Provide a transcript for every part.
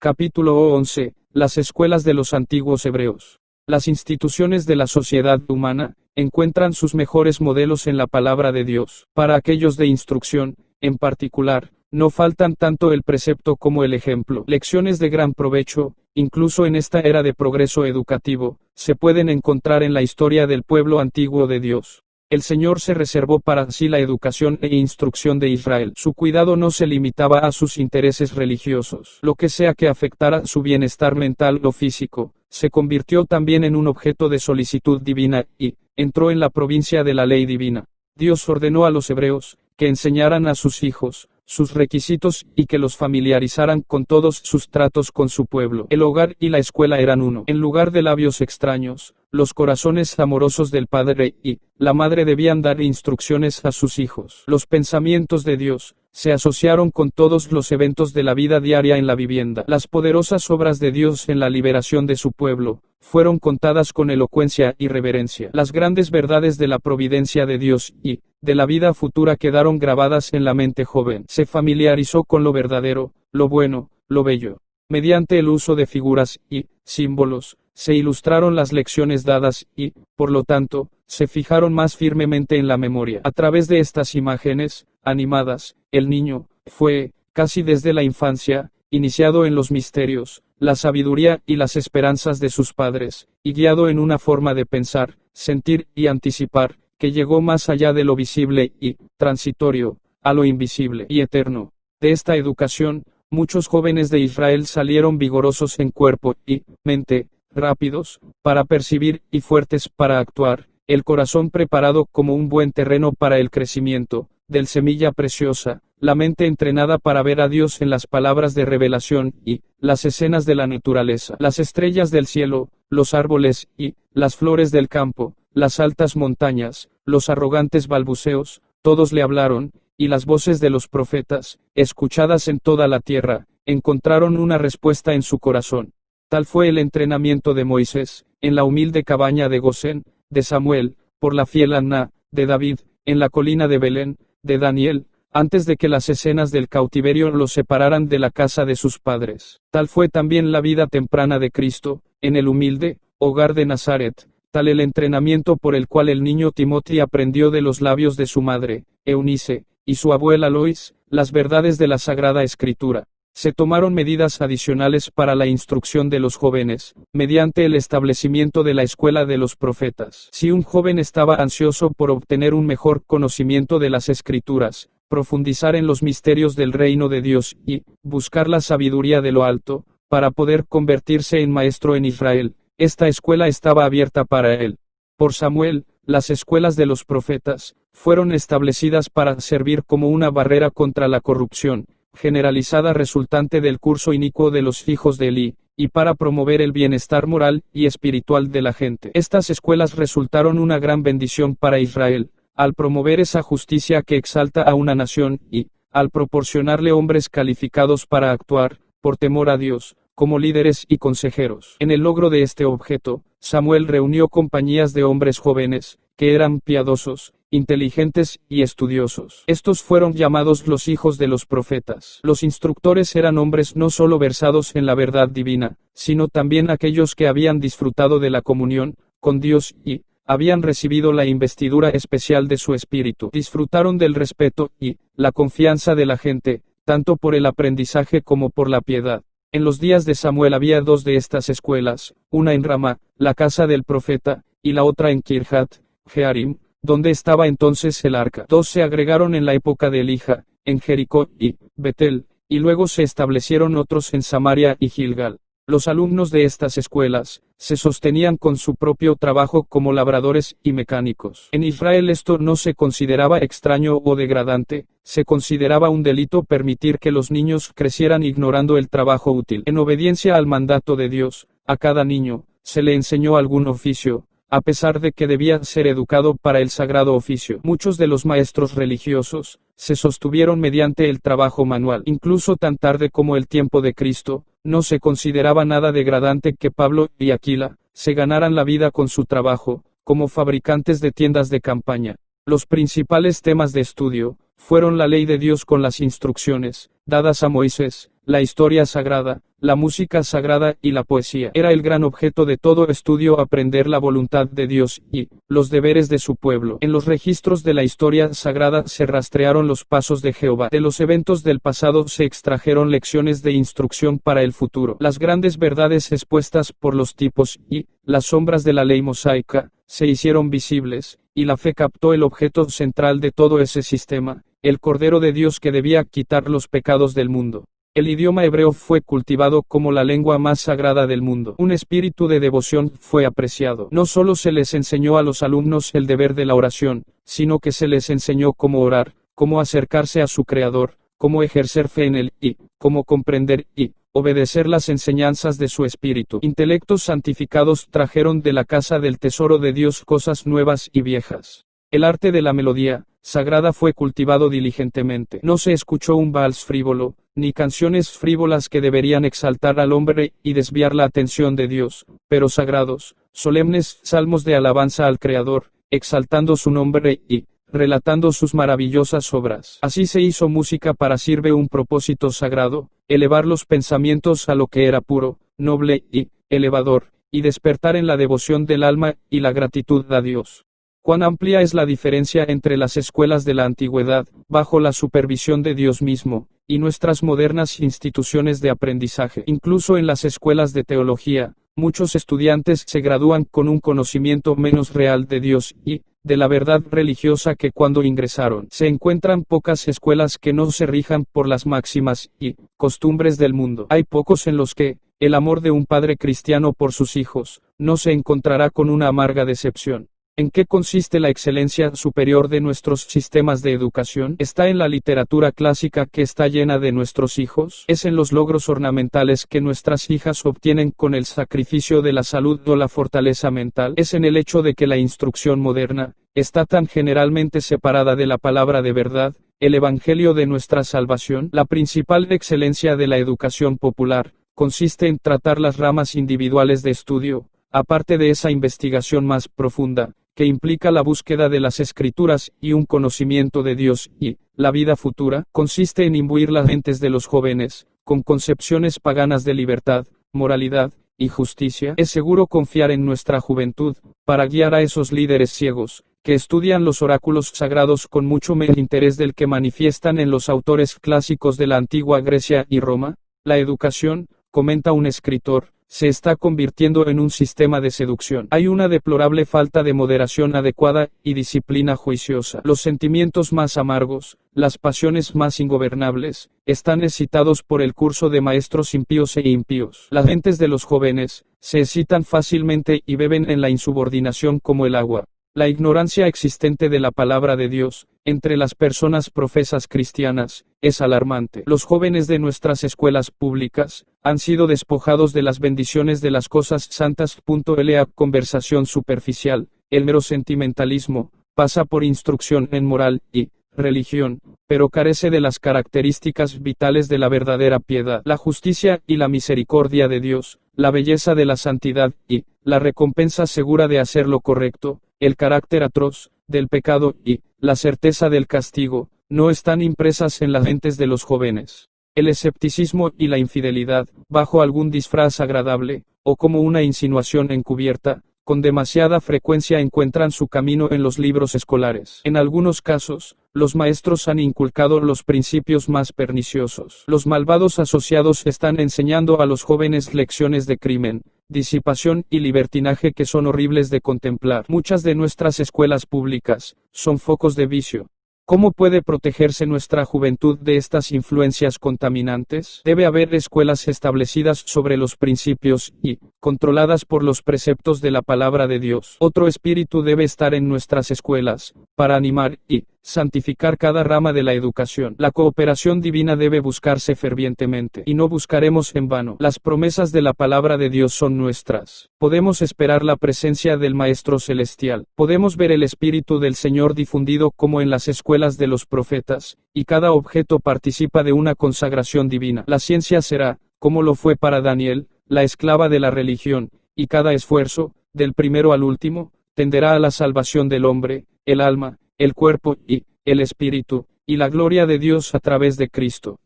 Capítulo 11. Las escuelas de los antiguos hebreos. Las instituciones de la sociedad humana encuentran sus mejores modelos en la palabra de Dios. Para aquellos de instrucción, en particular, no faltan tanto el precepto como el ejemplo. Lecciones de gran provecho, incluso en esta era de progreso educativo, se pueden encontrar en la historia del pueblo antiguo de Dios. El Señor se reservó para sí la educación e instrucción de Israel. Su cuidado no se limitaba a sus intereses religiosos. Lo que sea que afectara su bienestar mental o físico, se convirtió también en un objeto de solicitud divina, y entró en la provincia de la ley divina. Dios ordenó a los hebreos que enseñaran a sus hijos sus requisitos y que los familiarizaran con todos sus tratos con su pueblo. El hogar y la escuela eran uno. En lugar de labios extraños, los corazones amorosos del padre y la madre debían dar instrucciones a sus hijos. Los pensamientos de Dios se asociaron con todos los eventos de la vida diaria en la vivienda. Las poderosas obras de Dios en la liberación de su pueblo fueron contadas con elocuencia y reverencia. Las grandes verdades de la providencia de Dios y de la vida futura quedaron grabadas en la mente joven. Se familiarizó con lo verdadero, lo bueno, lo bello. Mediante el uso de figuras y símbolos, se ilustraron las lecciones dadas y, por lo tanto, se fijaron más firmemente en la memoria. A través de estas imágenes animadas, el niño fue, casi desde la infancia, iniciado en los misterios, la sabiduría y las esperanzas de sus padres, y guiado en una forma de pensar, sentir y anticipar, que llegó más allá de lo visible y transitorio, a lo invisible y eterno. De esta educación, muchos jóvenes de Israel salieron vigorosos en cuerpo y mente, rápidos para percibir y fuertes para actuar, el corazón preparado como un buen terreno para el crecimiento, del semilla preciosa, la mente entrenada para ver a Dios en las palabras de revelación y las escenas de la naturaleza, las estrellas del cielo, los árboles y las flores del campo, las altas montañas, los arrogantes balbuceos, todos le hablaron, y las voces de los profetas, escuchadas en toda la tierra, encontraron una respuesta en su corazón. Tal fue el entrenamiento de Moisés, en la humilde cabaña de Gosén, de Samuel, por la fiel Anná, de David, en la colina de Belén, de Daniel, antes de que las escenas del cautiverio los separaran de la casa de sus padres. Tal fue también la vida temprana de Cristo, en el humilde hogar de Nazaret, tal el entrenamiento por el cual el niño Timoteo aprendió de los labios de su madre, Eunice, y su abuela Lois, las verdades de la Sagrada Escritura. Se tomaron medidas adicionales para la instrucción de los jóvenes, mediante el establecimiento de la escuela de los profetas. Si un joven estaba ansioso por obtener un mejor conocimiento de las Escrituras, profundizar en los misterios del reino de Dios y buscar la sabiduría de lo alto, para poder convertirse en maestro en Israel, esta escuela estaba abierta para él. Por Samuel, las escuelas de los profetas fueron establecidas para servir como una barrera contra la corrupción generalizada resultante del curso inicuo de los hijos de Elí, y para promover el bienestar moral y espiritual de la gente. Estas escuelas resultaron una gran bendición para Israel, al promover esa justicia que exalta a una nación y, al proporcionarle hombres calificados para actuar, por temor a Dios, como líderes y consejeros. En el logro de este objeto, Samuel reunió compañías de hombres jóvenes, que eran piadosos, inteligentes y estudiosos. Estos fueron llamados los hijos de los profetas. Los instructores eran hombres no solo versados en la verdad divina, sino también aquellos que habían disfrutado de la comunión con Dios y habían recibido la investidura especial de su espíritu. Disfrutaron del respeto y la confianza de la gente, tanto por el aprendizaje como por la piedad. En los días de Samuel había dos de estas escuelas, una en Ramá, la casa del profeta, y la otra en Kirjat Jearim, donde estaba entonces el arca. Dos se agregaron en la época de Elija, en Jericó y Betel, y luego se establecieron otros en Samaria y Gilgal. Los alumnos de estas escuelas se sostenían con su propio trabajo como labradores y mecánicos. En Israel esto no se consideraba extraño o degradante, se consideraba un delito permitir que los niños crecieran ignorando el trabajo útil. En obediencia al mandato de Dios, a cada niño se le enseñó algún oficio, a pesar de que debía ser educado para el sagrado oficio. Muchos de los maestros religiosos se sostuvieron mediante el trabajo manual. Incluso tan tarde como el tiempo de Cristo, no se consideraba nada degradante que Pablo y Aquila se ganaran la vida con su trabajo, como fabricantes de tiendas de campaña. Los principales temas de estudio fueron la ley de Dios con las instrucciones dadas a Moisés, la historia sagrada, la música sagrada y la poesía. Era el gran objeto de todo estudio aprender la voluntad de Dios y los deberes de su pueblo. En los registros de la historia sagrada se rastrearon los pasos de Jehová. De los eventos del pasado se extrajeron lecciones de instrucción para el futuro. Las grandes verdades expuestas por los tipos y las sombras de la ley mosaica se hicieron visibles, y la fe captó el objeto central de todo ese sistema, el Cordero de Dios que debía quitar los pecados del mundo. El idioma hebreo fue cultivado como la lengua más sagrada del mundo. Un espíritu de devoción fue apreciado. No solo se les enseñó a los alumnos el deber de la oración, sino que se les enseñó cómo orar, cómo acercarse a su Creador, cómo ejercer fe en Él y cómo comprender y obedecer las enseñanzas de su espíritu. Intelectos santificados trajeron de la casa del tesoro de Dios cosas nuevas y viejas. El arte de la melodía sagrada fue cultivado diligentemente. No se escuchó un vals frívolo, ni canciones frívolas que deberían exaltar al hombre y desviar la atención de Dios, pero sagrados, solemnes salmos de alabanza al Creador, exaltando su nombre y relatando sus maravillosas obras. Así se hizo música para sirve un propósito sagrado, elevar los pensamientos a lo que era puro, noble y elevador, y despertar en la devoción del alma y la gratitud a Dios. Cuán amplia es la diferencia entre las escuelas de la antigüedad, bajo la supervisión de Dios mismo, y nuestras modernas instituciones de aprendizaje. Incluso en las escuelas de teología, muchos estudiantes se gradúan con un conocimiento menos real de Dios y de la verdad religiosa que cuando ingresaron. Se encuentran pocas escuelas que no se rijan por las máximas y costumbres del mundo. Hay pocos en los que el amor de un padre cristiano por sus hijos no se encontrará con una amarga decepción. ¿En qué consiste la excelencia superior de nuestros sistemas de educación? ¿Está en la literatura clásica que está llena de nuestros hijos? ¿Es en los logros ornamentales que nuestras hijas obtienen con el sacrificio de la salud o la fortaleza mental? ¿Es en el hecho de que la instrucción moderna está tan generalmente separada de la palabra de verdad, el evangelio de nuestra salvación? La principal excelencia de la educación popular consiste en tratar las ramas individuales de estudio, aparte de esa investigación más profunda, que implica la búsqueda de las escrituras y un conocimiento de Dios y la vida futura, consiste en imbuir las mentes de los jóvenes con concepciones paganas de libertad, moralidad y justicia. Es seguro confiar en nuestra juventud para guiar a esos líderes ciegos que estudian los oráculos sagrados con mucho menos interés del que manifiestan en los autores clásicos de la antigua Grecia y Roma. La educación, comenta un escritor, se está convirtiendo en un sistema de seducción. Hay una deplorable falta de moderación adecuada y disciplina juiciosa. Los sentimientos más amargos, las pasiones más ingobernables, están excitados por el curso de maestros impíos e impíos. Las mentes de los jóvenes se excitan fácilmente y beben en la insubordinación como el agua. La ignorancia existente de la palabra de Dios, entre las personas profesas cristianas, es alarmante. Los jóvenes de nuestras escuelas públicas han sido despojados de las bendiciones de las cosas santas. La conversación superficial, el mero sentimentalismo, pasa por instrucción en moral y religión, pero carece de las características vitales de la verdadera piedad, la justicia y la misericordia de Dios, la belleza de la santidad y la recompensa segura de hacer lo correcto, el carácter atroz del pecado y la certeza del castigo, no están impresas en las mentes de los jóvenes. El escepticismo y la infidelidad, bajo algún disfraz agradable, o como una insinuación encubierta, con demasiada frecuencia encuentran su camino en los libros escolares. En algunos casos, los maestros han inculcado los principios más perniciosos. Los malvados asociados están enseñando a los jóvenes lecciones de crimen, disipación y libertinaje que son horribles de contemplar. Muchas de nuestras escuelas públicas son focos de vicio. ¿Cómo puede protegerse nuestra juventud de estas influencias contaminantes? Debe haber escuelas establecidas sobre los principios y controladas por los preceptos de la palabra de Dios. Otro espíritu debe estar en nuestras escuelas, para animar y santificar cada rama de la educación. La cooperación divina debe buscarse fervientemente, y no buscaremos en vano. Las promesas de la palabra de Dios son nuestras. Podemos esperar la presencia del Maestro Celestial. Podemos ver el Espíritu del Señor difundido como en las escuelas de los profetas, y cada objeto participa de una consagración divina. La ciencia será, como lo fue para Daniel, la esclava de la religión, y cada esfuerzo, del primero al último, tenderá a la salvación del hombre, el alma, el cuerpo y el espíritu, y la gloria de Dios a través de Cristo.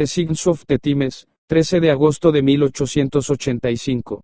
The Signs of the Times, 13 de agosto de 1885.